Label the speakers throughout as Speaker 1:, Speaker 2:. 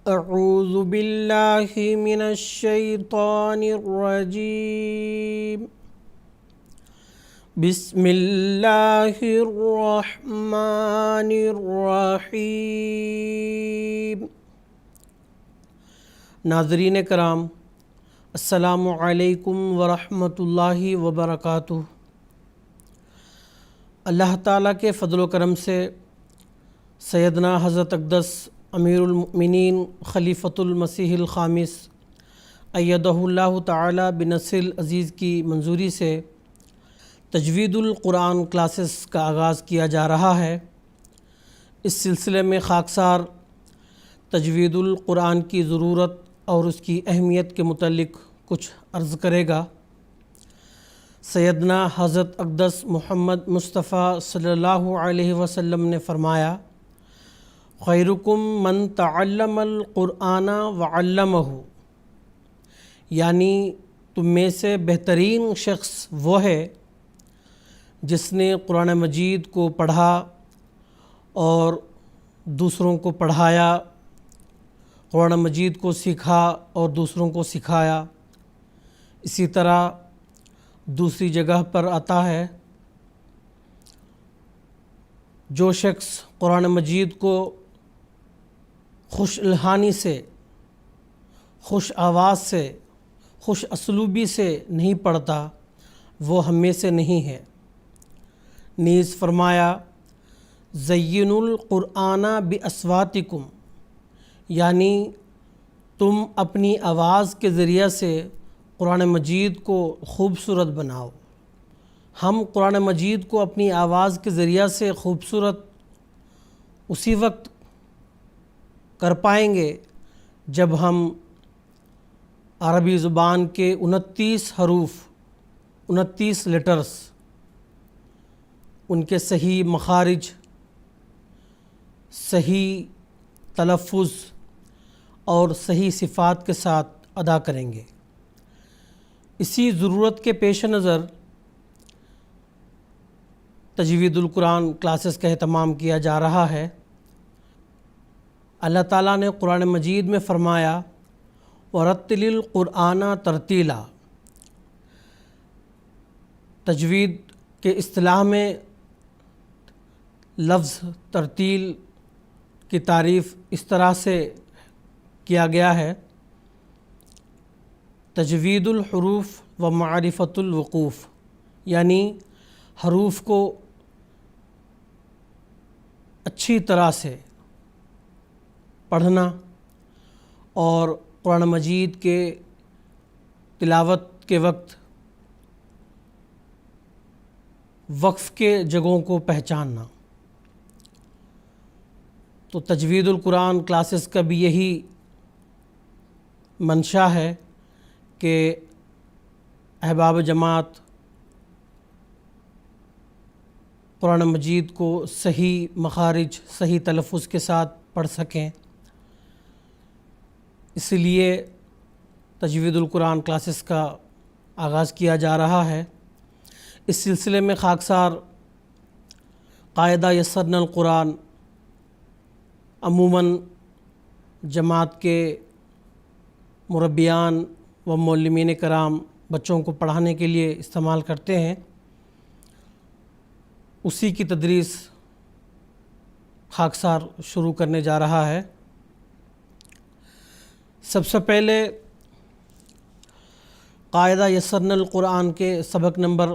Speaker 1: اعوذ باللہ من الشیطان الرجیم بسم اللہ الرحمن الرحیم۔ ناظرین کرام، السلام علیکم ورحمۃ اللہ وبرکاتہ۔ اللہ تعالیٰ کے فضل و کرم سے سیدنا حضرت اقدس امیر المؤمنین خلیفۃ المسیح الخامس ایدہ اللہ تعالیٰ بنصر عزیز کی منظوری سے تجوید القرآن کلاسز کا آغاز کیا جا رہا ہے۔ اس سلسلے میں خاکسار تجوید القرآن کی ضرورت اور اس کی اہمیت کے متعلق کچھ عرض کرے گا۔ سیدنا حضرت اقدس محمد مصطفیٰ صلی اللہ علیہ وسلم نے فرمایا، خیرکم من تعلم القرآن وعلمہ، یعنی تم میں سے بہترین شخص وہ ہے جس نے قرآن مجید کو پڑھا اور دوسروں کو پڑھایا، قرآن مجید کو سیکھا اور دوسروں کو سکھایا۔ اسی طرح دوسری جگہ پر آتا ہے، جو شخص قرآن مجید کو خوش الحانی سے، خوش آواز سے، خوش اسلوبی سے نہیں پڑھتا، وہ ہم میں سے نہیں ہے۔ نیز فرمایا، زینوا القرآن باصواتکم، یعنی تم اپنی آواز کے ذریعہ سے قرآن مجید کو خوبصورت بناؤ۔ ہم قرآن مجید کو اپنی آواز کے ذریعہ سے خوبصورت اسی وقت کر پائیں گے جب ہم عربی زبان کے 29 حروف، 29 لیٹرز، ان کے صحیح مخارج، صحیح تلفظ اور صحیح صفات کے ساتھ ادا کریں گے۔ اسی ضرورت کے پیش نظر تجوید القرآن کلاسز کا اہتمام کیا جا رہا ہے۔ اللہ تعالیٰ نے قرآن مجید میں فرمایا، وَرَتِّلِ الْقُرْآنَ تَرْتِیلًا۔ تجوید کے اصطلاح میں لفظ ترتیل کی تعریف اس طرح سے کیا گیا ہے، تجوید الحروف و معرفت الوقوف، یعنی حروف کو اچھی طرح سے پڑھنا اور قرآن مجید کے تلاوت کے وقت وقف کے جگہوں کو پہچاننا۔ تو تجوید القرآن کلاسز کا بھی یہی منشا ہے کہ احباب جماعت قرآن مجید کو صحیح مخارج، صحیح تلفظ کے ساتھ پڑھ سکیں۔ اس لیے تجوید القرآن کلاسز کا آغاز کیا جا رہا ہے۔ اس سلسلے میں خاکسار قاعدہ یسرنا القرآن عموماً جماعت کے مربیان و معلمین کرام بچوں کو پڑھانے کے لیے استعمال کرتے ہیں۔ اسی کی تدریس خاکسار شروع کرنے جا رہا ہے۔ سب سے پہلے قاعدہ یسرنا القرآن کے سبق نمبر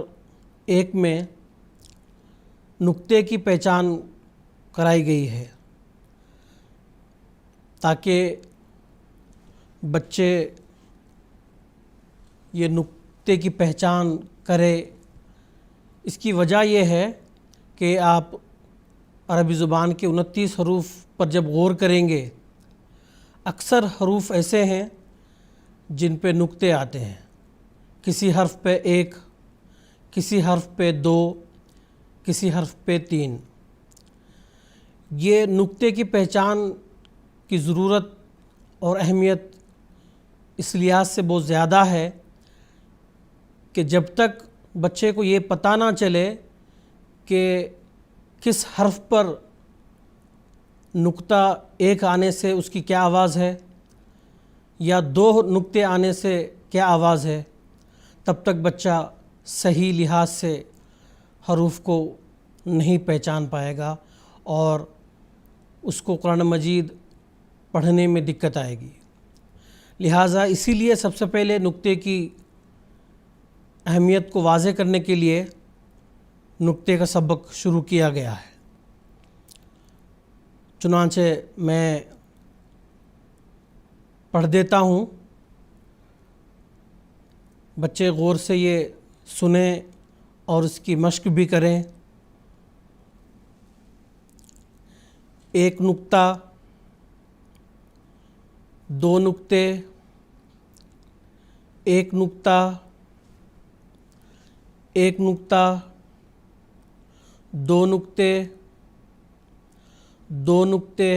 Speaker 1: 1 میں نقطے کی پہچان کرائی گئی ہے، تاکہ بچے یہ نقطے کی پہچان کرے۔ اس کی وجہ یہ ہے کہ آپ عربی زبان کے 29 حروف پر جب غور کریں گے، اکثر حروف ایسے ہیں جن پہ نقطے آتے ہیں، کسی حرف پہ 1، کسی حرف پہ 2، کسی حرف پہ 3۔ یہ نقطے کی پہچان کی ضرورت اور اہمیت اس لحاظ سے بہت زیادہ ہے کہ جب تک بچے کو یہ پتہ نہ چلے کہ کس حرف پر نقطہ ایک آنے سے اس کی کیا آواز ہے یا دو نقطے آنے سے کیا آواز ہے، تب تک بچہ صحیح لحاظ سے حروف کو نہیں پہچان پائے گا اور اس کو قرآن مجید پڑھنے میں دقت آئے گی۔ لہٰذا اسی لیے سب سے پہلے نقطے کی اہمیت کو واضح کرنے کے لیے نقطے کا سبق شروع کیا گیا ہے۔ چنانچہ میں پڑھ دیتا ہوں، بچے غور سے یہ سنیں اور اس کی مشق بھی کریں۔ ایک نقطہ، دو نقطے، ایک نقطہ، ایک نقطہ، دو نقطے، دو نقطے،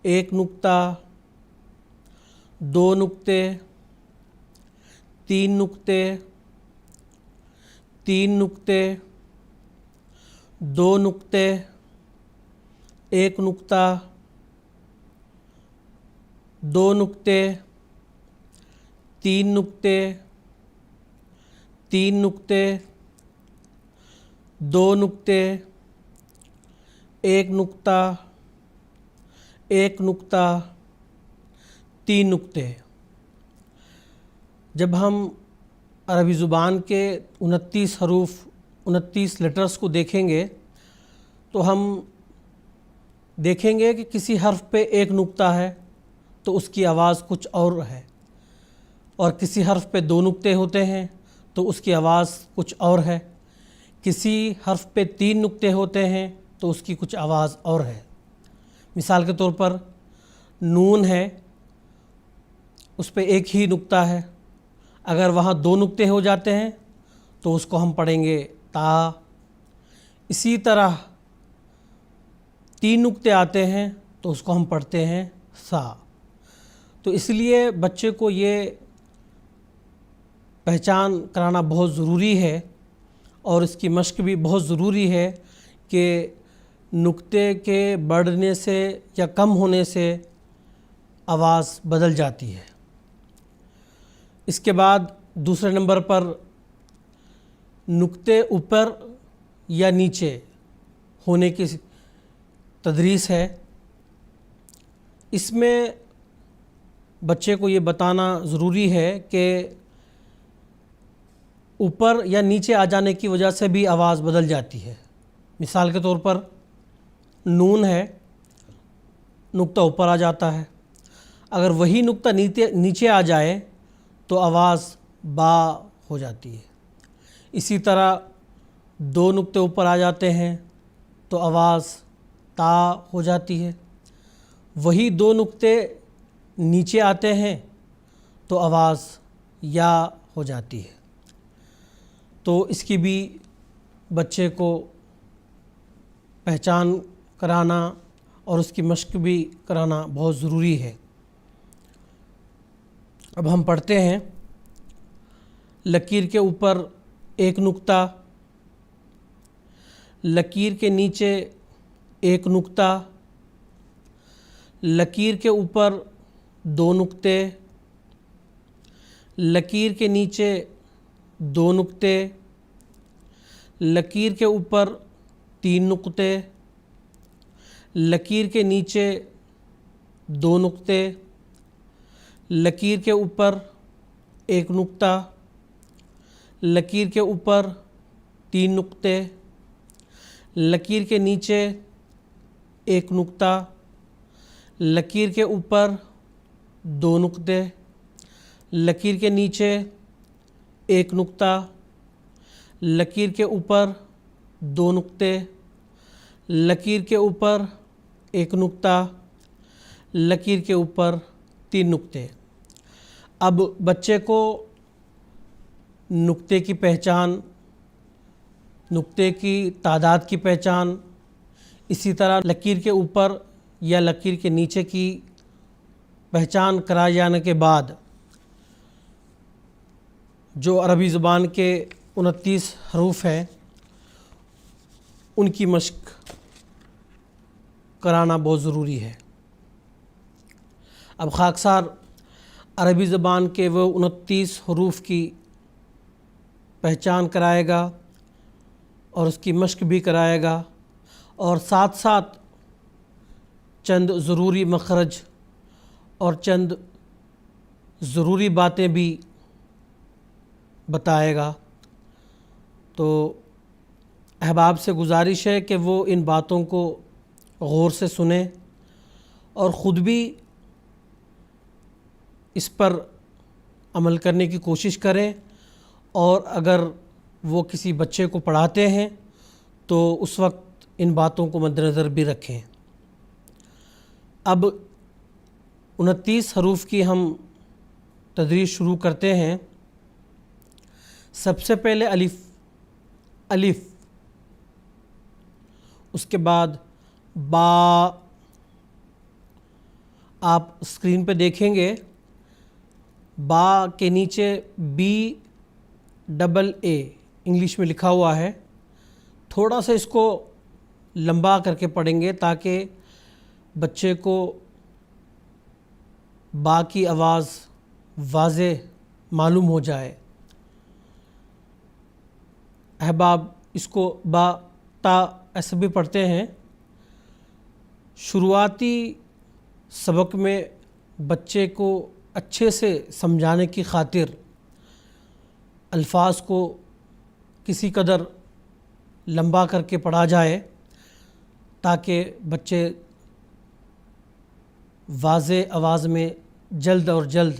Speaker 1: ایک نقطہ، دو نقطے، تین نقطے، تین نقطے، دو نقطے، ایک نقطہ، دو نقطے، تین نقطے، تین نقطے، دو نقطے، ایک نقطہ، ایک نقطہ، تین نقطے۔ جب ہم عربی زبان کے 29 حروف، 29 لیٹرز کو دیکھیں گے تو ہم دیکھیں گے کہ کسی حرف پہ ایک نقطہ ہے تو اس کی آواز کچھ اور ہے، اور کسی حرف پہ دو نقطے ہوتے ہیں تو اس کی آواز کچھ اور ہے، کسی حرف پہ تین نقطے ہوتے ہیں تو اس کی کچھ آواز اور ہے۔ مثال کے طور پر نون ہے، اس پہ ایک ہی نقطہ ہے، اگر وہاں دو نقطے ہو جاتے ہیں تو اس کو ہم پڑھیں گے تا۔ اسی طرح تین نقطے آتے ہیں تو اس کو ہم پڑھتے ہیں سا۔ تو اس لیے بچے کو یہ پہچان کرانا بہت ضروری ہے اور اس کی مشق بھی بہت ضروری ہے کہ نقطے کے بڑھنے سے یا کم ہونے سے آواز بدل جاتی ہے۔ اس کے بعد دوسرے نمبر پر نقطے اوپر یا نیچے ہونے کی تدریس ہے۔ اس میں بچے کو یہ بتانا ضروری ہے کہ اوپر یا نیچے آ جانے کی وجہ سے بھی آواز بدل جاتی ہے۔ مثال کے طور پر نون ہے، نقطہ اوپر آ جاتا ہے، اگر وہی نقطہ نیچے آ جائے تو آواز با ہو جاتی ہے۔ اسی طرح دو نقطے اوپر آ جاتے ہیں تو آواز تا ہو جاتی ہے، وہی دو نقطے نیچے آتے ہیں تو آواز یا ہو جاتی ہے۔ تو اس کی بھی بچے کو پہچان کرانا اور اس کی مشق بھی کرانا بہت ضروری ہے۔ اب ہم پڑھتے ہیں، لکیر کے اوپر ایک نقطہ، لکیر کے نیچے ایک نقطہ، لکیر کے اوپر دو نقطے، لکیر کے نیچے دو نقطے، لکیر کے اوپر تین نقطے، لکیر کے نیچے دو نقطے، لکیر کے اوپر ایک نقطہ، لکیر کے اوپر تین نقطے، لکیر کے نیچے ایک نقطہ، لکیر کے اوپر دو نقطے، لکیر کے نیچے ایک نقطہ، لکیر کے اوپر دو نقطے، لکیر کے اوپر ایک نقطہ، لکیر کے اوپر تین نقطے۔ اب بچے کو نقطے کی پہچان، نقطے کی تعداد کی پہچان، اسی طرح لکیر کے اوپر یا لکیر کے نیچے کی پہچان کرائے جانے کے بعد جو عربی زبان کے 29 حروف ہیں ان کی مشق کرانا بہت ضروری ہے۔ اب خاکسار عربی زبان کے وہ 29 حروف کی پہچان کرائے گا اور اس کی مشق بھی کرائے گا، اور ساتھ ساتھ چند ضروری مخرج اور چند ضروری باتیں بھی بتائے گا۔ تو احباب سے گزارش ہے کہ وہ ان باتوں کو غور سے سنیں اور خود بھی اس پر عمل کرنے کی کوشش کریں، اور اگر وہ کسی بچے کو پڑھاتے ہیں تو اس وقت ان باتوں کو مد نظر بھی رکھیں۔ اب 29 حروف کی ہم تدریس شروع کرتے ہیں۔ سب سے پہلے الف، اس کے بعد با، آپ اسکرین پہ دیکھیں گے با کے نیچے BAA انگلش میں لکھا ہوا ہے، تھوڑا سا اس کو لمبا کر کے پڑھیں گے تاکہ بچے کو با کی آواز واضح معلوم ہو جائے۔ احباب اس کو با تا ایسے بھی پڑھتے ہیں۔ شروعاتی سبق میں بچے کو اچھے سے سمجھانے کی خاطر الفاظ کو کسی قدر لمبا کر کے پڑھا جائے تاکہ بچے واضح آواز میں جلد اور جلد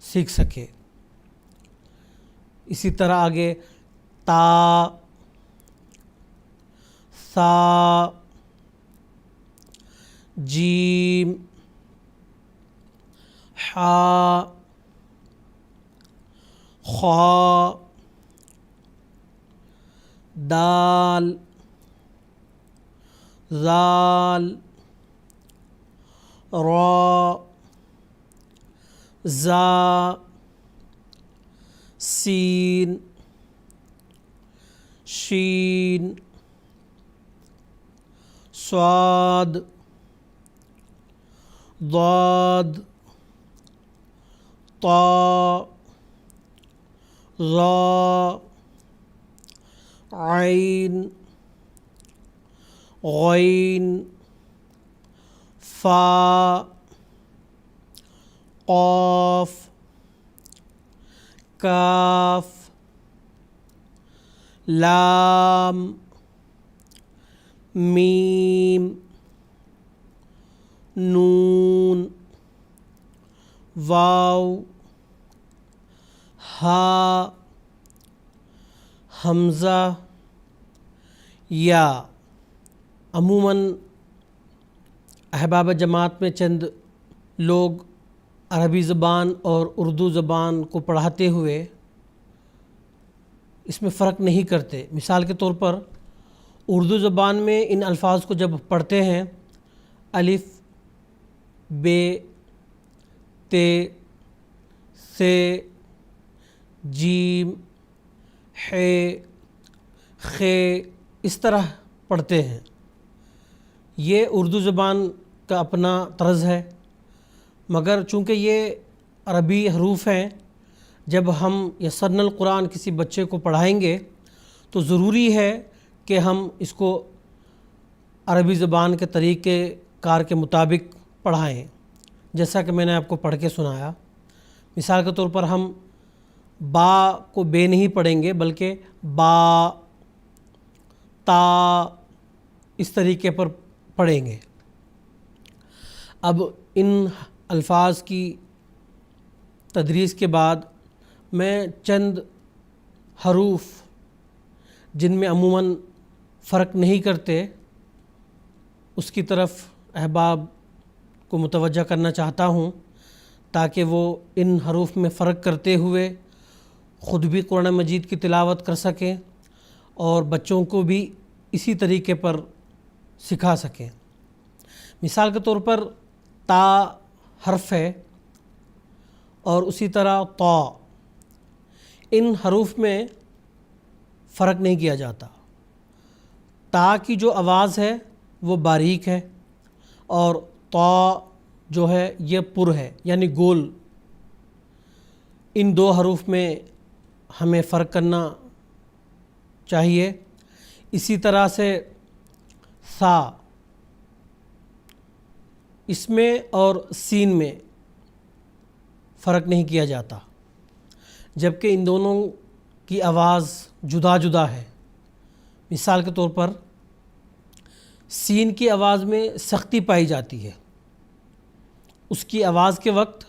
Speaker 1: سیکھ سکے۔ اسی طرح آگے تا، ثا، جیم، حا، خا، دال، ذال، را، زا، سین، شین، صاد، ضاد، طا، ظا، عین، غین، فا، قاف، کاف، لام، میم، نون، واو، ہا، حمزہ، یا۔ عموماً احباب جماعت میں چند لوگ عربی زبان اور اردو زبان کو پڑھاتے ہوئے اس میں فرق نہیں کرتے۔ مثال کے طور پر اردو زبان میں ان الفاظ کو جب پڑھتے ہیں الف، بے، تے، سے، جیم، ہے، خے، اس طرح پڑھتے ہیں۔ یہ اردو زبان کا اپنا طرز ہے، مگر چونکہ یہ عربی حروف ہیں، جب ہم یسرنا القرآن کسی بچے کو پڑھائیں گے تو ضروری ہے کہ ہم اس کو عربی زبان کے طریقے کار کے مطابق پڑھائیں، جیسا کہ میں نے آپ کو پڑھ کے سنایا۔ مثال کے طور پر ہم با کو بے نہیں پڑھیں گے بلکہ با، تا، اس طریقے پر پڑھیں گے۔ اب ان الفاظ کی تدریس کے بعد میں چند حروف جن میں عموماً فرق نہیں کرتے اس کی طرف احباب کو متوجہ کرنا چاہتا ہوں تاکہ وہ ان حروف میں فرق کرتے ہوئے خود بھی قرآن مجید کی تلاوت کر سکیں اور بچوں کو بھی اسی طریقے پر سکھا سکیں۔ مثال کے طور پر تا حرف ہے اور اسی طرح طا، ان حروف میں فرق نہیں کیا جاتا۔ تا کی جو آواز ہے وہ باریک ہے اور طا جو ہے یہ پر ہے یعنی گول. ان دو حروف میں ہمیں فرق کرنا چاہیے. اسی طرح سے سا، اس میں اور سین میں فرق نہیں کیا جاتا، جبکہ ان دونوں کی آواز جدا جدا ہے. مثال کے طور پر سین کی آواز میں سختی پائی جاتی ہے، اس کی آواز کے وقت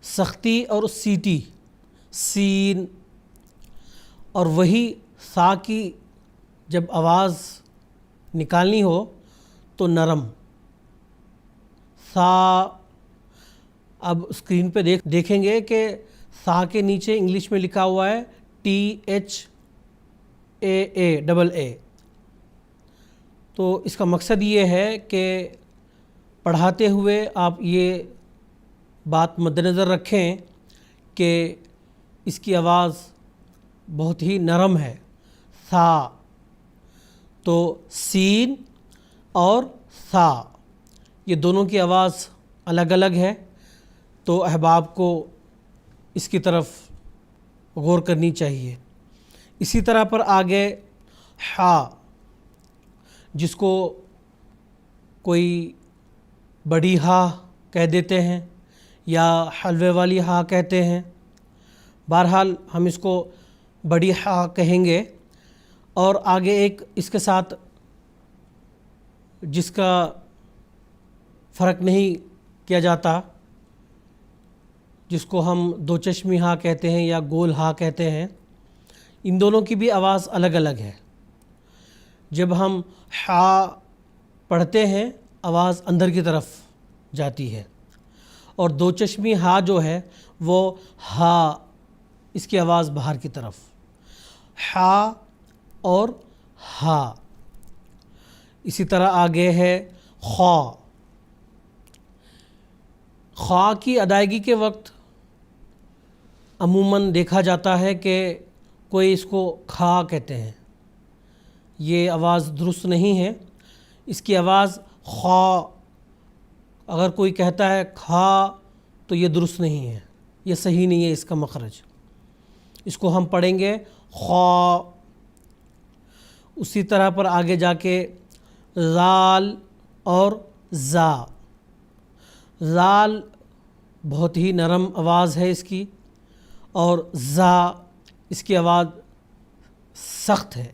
Speaker 1: سختی اور سیٹی سین، اور وہی سا کی جب آواز نکالنی ہو تو نرم سا. اب اسکرین پہ دیکھیں گے کہ سا کے نیچے انگلش میں لکھا ہوا ہے THAA. تو اس کا مقصد یہ ہے کہ پڑھاتے ہوئے آپ یہ بات مد نظر رکھیں کہ اس کی آواز بہت ہی نرم ہے سا. تو سین اور سا یہ دونوں کی آواز الگ الگ ہے، تو احباب کو اس کی طرف غور کرنی چاہیے. اسی طرح پر آگے ہا، جس کو کوئی بڑی ہا کہہ دیتے ہیں یا حلوے والی ہا کہتے ہیں. بہرحال ہم اس کو بڑی ہا کہیں گے. اور آگے ایک اس کے ساتھ جس کا فرق نہیں کیا جاتا، جس کو ہم دو چشمی ہا کہتے ہیں یا گول ہا کہتے ہیں، ان دونوں کی بھی آواز الگ الگ ہے. جب ہم ہا پڑھتے ہیں آواز اندر کی طرف جاتی ہے، اور دو چشمی ہا جو ہے وہ ہا، اس کی آواز باہر کی طرف. ہا اور ہا. اسی طرح آگے ہے خا. خا کی ادائیگی کے وقت عموماً دیکھا جاتا ہے کہ کوئی اس کو کھا کہتے ہیں. یہ آواز درست نہیں ہے. اس کی آواز خا، اگر کوئی کہتا ہے کھا تو یہ درست نہیں ہے، یہ صحیح نہیں ہے اس کا مخرج. اس کو ہم پڑھیں گے خا. اسی طرح پر آگے جا کے زال اور زا. زال بہت ہی نرم آواز ہے اس کی، اور زا اس کی آواز سخت ہے.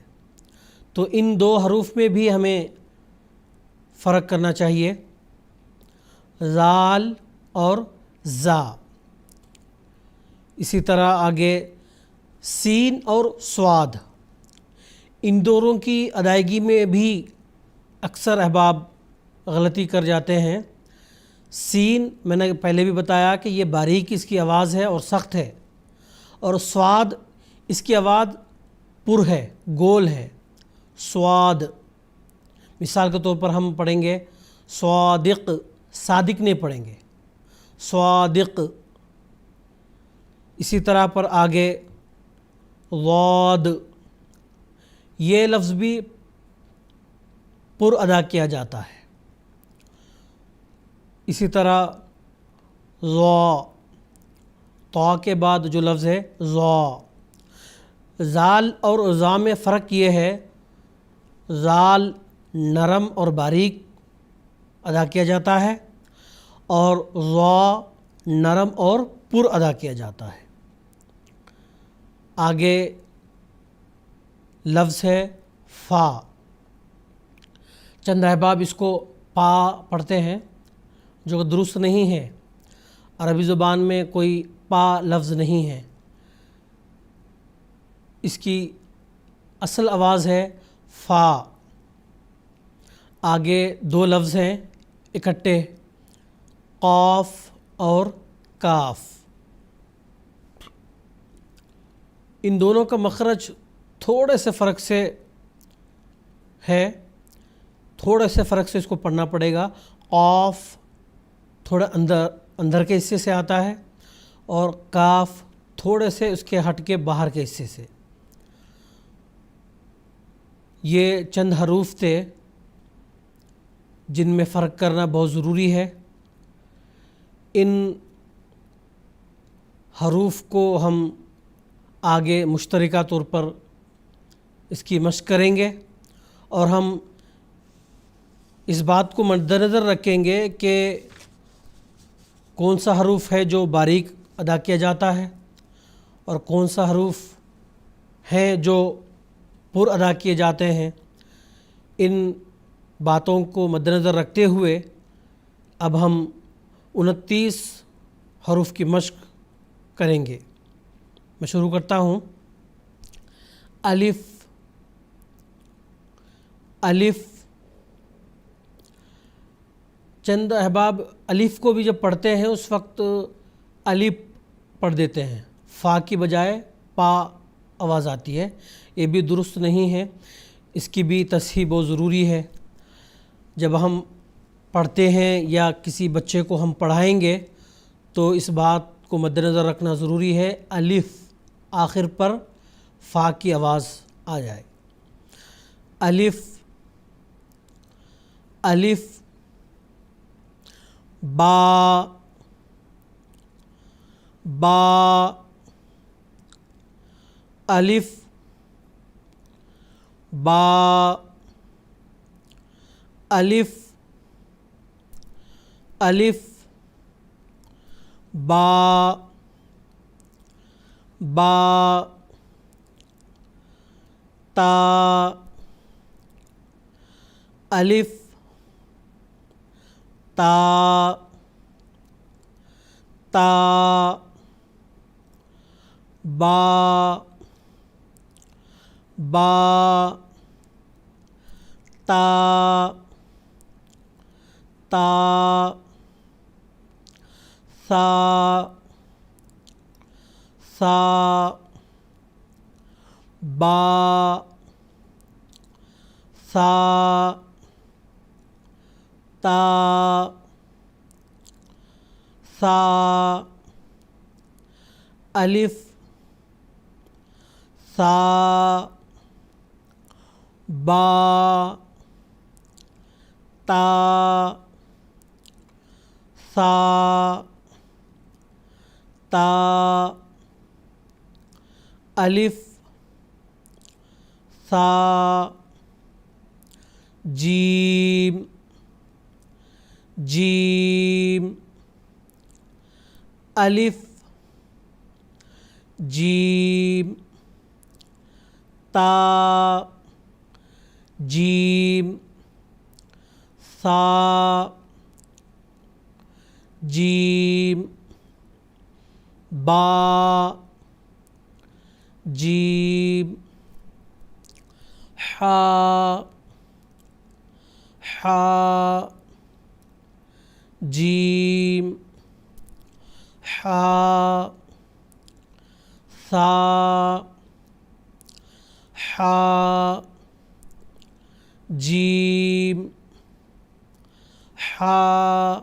Speaker 1: تو ان دو حروف میں بھی ہمیں فرق کرنا چاہیے، زال اور زا. اسی طرح آگے سین اور سواد، ان دونوں کی ادائیگی میں بھی اکثر احباب غلطی کر جاتے ہیں. سین میں نے پہلے بھی بتایا کہ یہ باریک اس کی آواز ہے اور سخت ہے، اور سواد اس کی آواز پر ہے، گول ہے. سواد، مثال کے طور پر ہم پڑھیں گے صادق، صادق نہیں پڑھیں گے، صادق. اسی طرح پر آگے ضاد، یہ لفظ بھی پر ادا کیا جاتا ہے. اسی طرح ضا، طا کے بعد جو لفظ ہے ضا. زال اور زا میں فرق یہ ہے، زال نرم اور باریک ادا کیا جاتا ہے، اور ضا نرم اور پر ادا کیا جاتا ہے. آگے لفظ ہے فا. چند احباب اس کو پا پڑھتے ہیں، جو درست نہیں ہے. عربی زبان میں کوئی پا لفظ نہیں ہے، اس کی اصل آواز ہے فا. آگے دو لفظ ہیں اکٹھے، قاف اور کاف. ان دونوں کا مخرج تھوڑے سے فرق سے ہے، تھوڑے سے فرق سے اس کو پڑھنا پڑے گا. قاف تھوڑا اندر کے حصے سے آتا ہے، اور کاف تھوڑے سے اس کے ہٹ کے باہر کے حصے سے. یہ چند حروف تھے جن میں فرق کرنا بہت ضروری ہے۔ ان حروف کو ہم آگے مشترکہ طور پر اس کی مشق کریں گے، اور ہم اس بات کو مد نظر رکھیں گے کہ کون سا حروف ہے جو باریک ادا کیا جاتا ہے اور کون سا حروف ہیں جو پر ادا کیے جاتے ہیں۔ ان باتوں کو مد نظر رکھتے ہوئے اب ہم 29 حروف کی مشق کریں گے۔ میں شروع کرتا ہوں۔ الف، الف۔ چند احباب الف کو بھی جب پڑھتے ہیں اس وقت الف پڑھ دیتے ہیں، فا کی بجائے پا آواز آتی ہے، یہ بھی درست نہیں ہے، اس کی بھی تصحیح بہت ضروری ہے۔ جب ہم پڑھتے ہیں یا کسی بچے کو ہم پڑھائیں گے تو اس بات کو مد نظر رکھنا ضروری ہے، الف آخر پر فا کی آواز آ جائے۔ الف، الف۔ با، با۔ الف، با۔ الف، الف۔ با، با۔ تا، الف، تا، تا۔ با، با۔ تا، تا۔ سا، سا۔ با، سا۔ تا، سا۔ الف، سا۔ با، تا، سا۔ تا، الف، سا۔ جیم، جیم۔ الف، جیم۔ تا، جیم۔ سا، جیم۔ با، جیم۔ حا، حا۔ جیم، حا۔ سا، حا۔ جیم، حا۔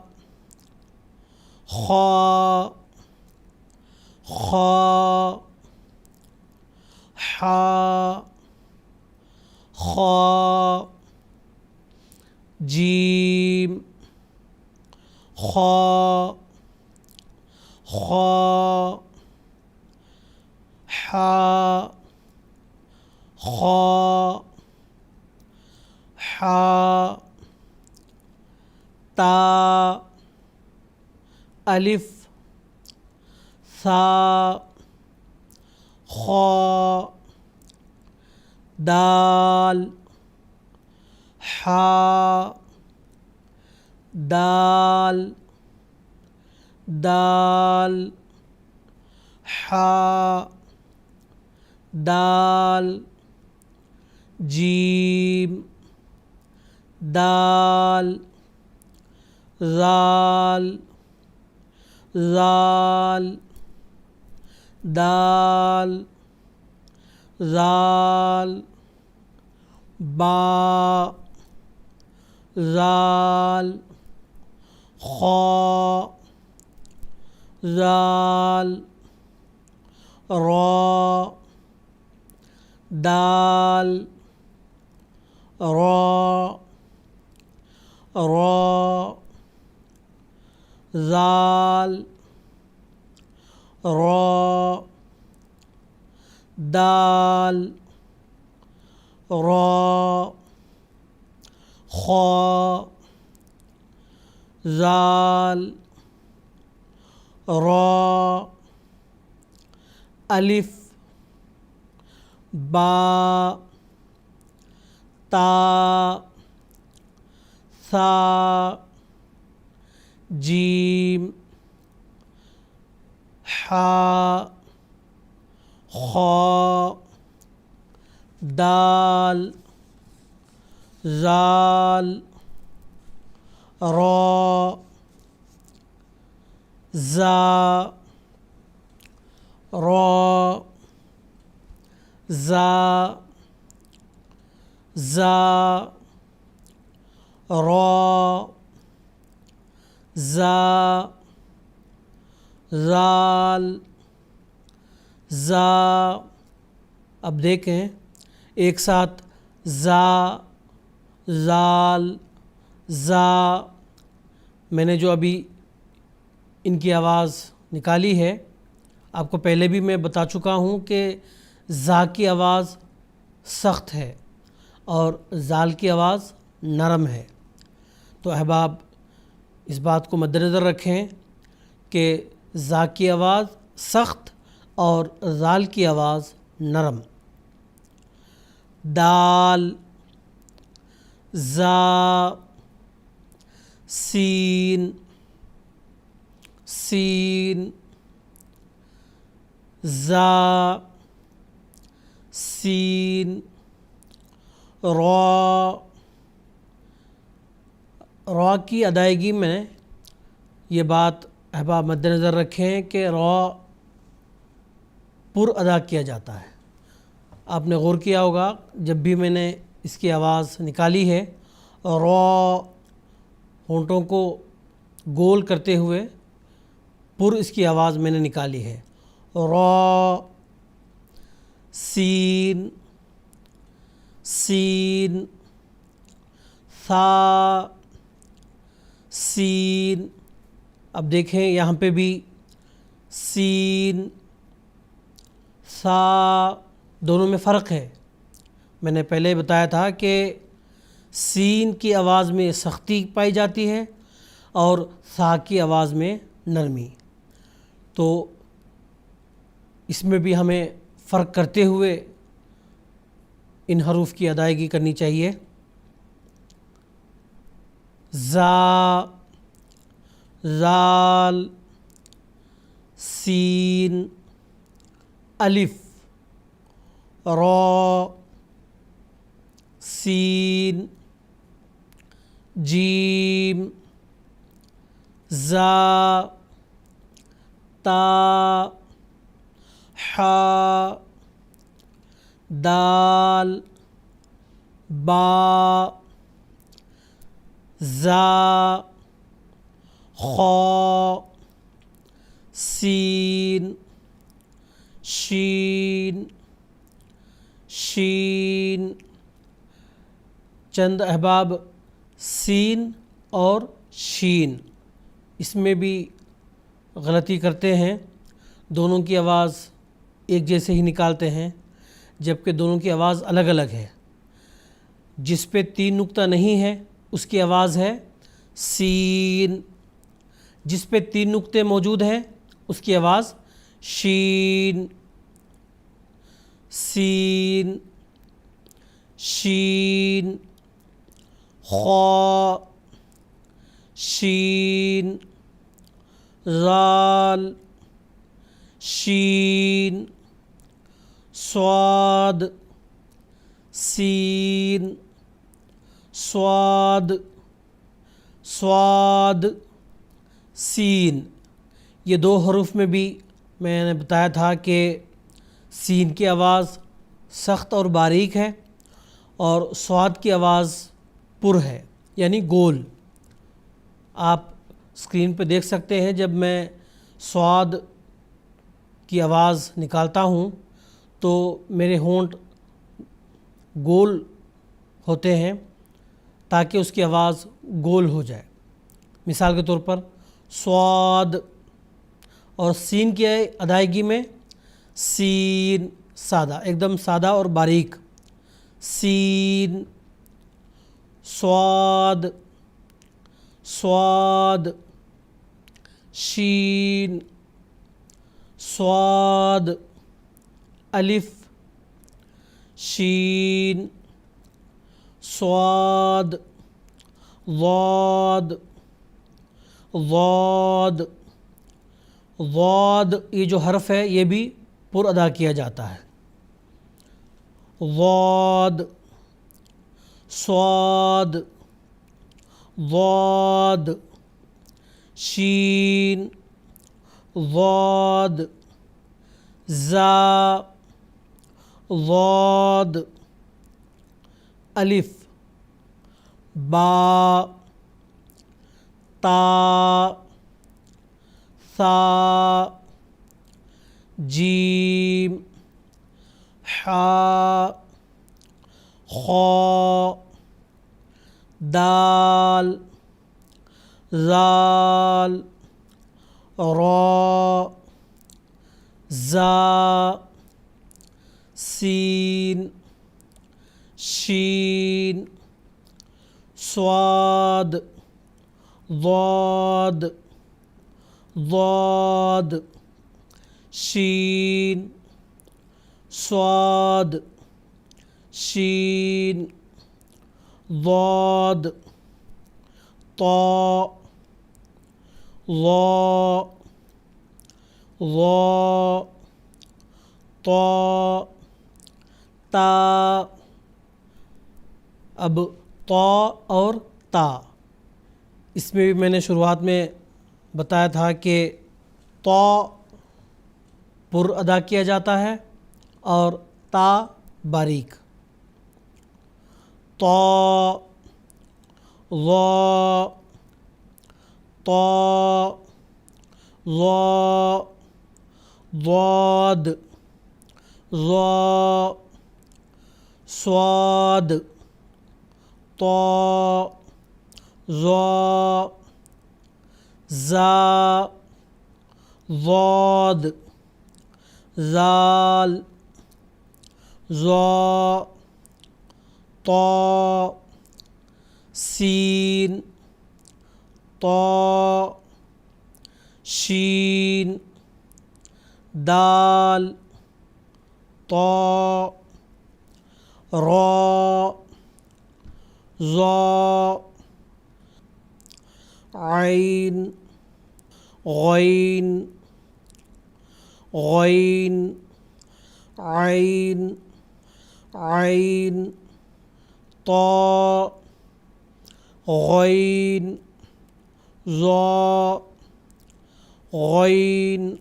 Speaker 1: خا، خا۔ حا، خا۔ جیم، خا، خا۔ حا، خا۔ حا۔ تا، الف، سا۔ خا، دال، حا۔ دال، دال۔ حا، دال۔ جیم، دال۔ زال، زال۔ دال، زال۔ با، زال۔ خا، زال۔ را، دال۔ را، را زال را دال را خا زال را الف با تا ثا جیم حا خا دال زال را زا را زا زا را زا زال زا. اب دیکھیں ایک ساتھ زا زال زا. میں نے جو ابھی ان کی آواز نکالی ہے آپ کو پہلے بھی میں بتا چکا ہوں کہ زا کی آواز سخت ہے اور زال کی آواز نرم ہے. تو احباب اس بات کو مد نظر رکھیں کہ زا کی آواز سخت اور زال کی آواز نرم. دال زا سین سین زا سین را. را کی ادائیگی میں یہ بات احباب مد نظر رکھیں کہ را پر ادا کیا جاتا ہے. آپ نے غور کیا ہوگا جب بھی میں نے اس کی آواز نکالی ہے را ہونٹوں کو گول کرتے ہوئے پر اس کی آواز میں نے نکالی ہے. را سین سین ثا سین. اب دیکھیں یہاں پہ بھی سین ثا دونوں میں فرق ہے. میں نے پہلے بتایا تھا کہ سین کی آواز میں سختی پائی جاتی ہے اور ثا کی آواز میں نرمی. تو اس میں بھی ہمیں فرق کرتے ہوئے ان حروف کی ادائیگی کرنی چاہیے. زا زال سین الف را سین جیم زا تا حا دال با زا خا سین شین شین. چند احباب سین اور شین اس میں بھی غلطی کرتے ہیں. دونوں کی آواز ایک جیسے ہی نکالتے ہیں جبکہ دونوں کی آواز الگ الگ ہے. جس پہ 3 نقطہ نہیں ہے اس کی آواز ہے سین. جس پہ 3 نقطے موجود ہیں اس کی آواز شین. سین شین خا شین زال شین صاد سین صاد صاد سین. یہ 2 حروف میں بھی میں نے بتایا تھا کہ سین کی آواز سخت اور باریک ہے اور صاد کی آواز پر ہے یعنی گول. آپ اسکرین پہ دیکھ سکتے ہیں جب میں صاد کی آواز نکالتا ہوں تو میرے ہونٹ گول ہوتے ہیں تاکہ اس کی آواز گول ہو جائے۔ مثال کے طور پر صاد اور سین کی ادائیگی میں سین سادہ، ایک دم سادہ اور باریک، سین، صاد، صاد، شین، صاد، الف، شین، صاد، ضاد، ضاد، ضاد، یہ جو حرف ہے یہ بھی پر ادا کیا جاتا ہے۔ ضاد، صاد، ضاد، شین، ضاد، زا، ضاد، الف، با، تا، ثا، جیم، حا، خا، دال، ذال، را، زا، سین، شین، صاد، ضاد، ضاد، شین، صاد، شین، ضاد، طا، ظا، ظا، طا، تا۔ اب طا اور تا، اس میں بھی میں نے شروعات میں بتایا تھا کہ طا پر ادا کیا جاتا ہے اور تا باریک۔ طا، ظا، طا، ظا، ضاد، ظا، صاد، طا، ظا، زا، ضاد، ذال، ظا، طا، سین، طا، شین، دال، طا، را، ظا، عین، غین، غین، عین، عین، طا، غین، ظا، غین،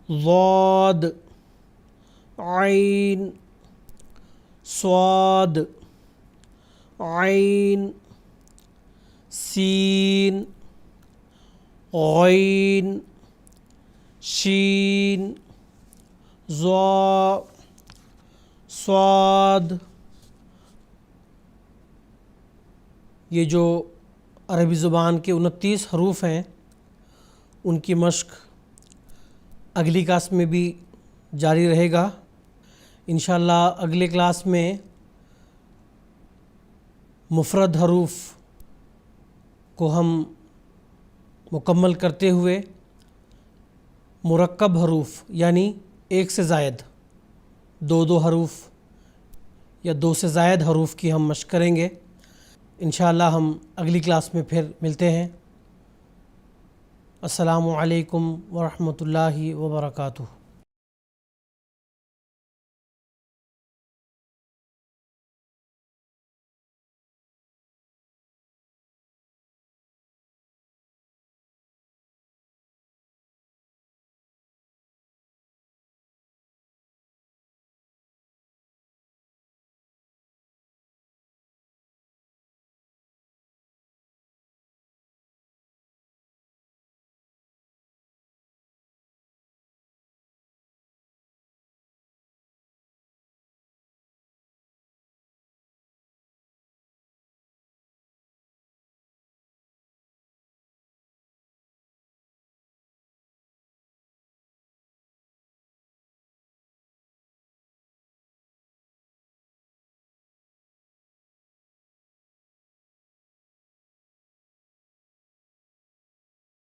Speaker 1: ضاد، عین، صاد، عین، سین، غین، شین، ضا، صاد۔ یہ جو عربی زبان کے 29 حروف ہیں ان کی مشق اگلی کلاس میں بھی جاری رہے گا۔ انشاءاللہ اگلے کلاس میں مفرد حروف کو ہم مکمل کرتے ہوئے مرکب حروف یعنی ایک سے زائد دو حروف یا دو سے زائد حروف کی ہم مشق کریں گے۔ انشاءاللہ ہم اگلی کلاس میں پھر ملتے ہیں۔ السلام علیکم ورحمۃ اللہ وبرکاتہ۔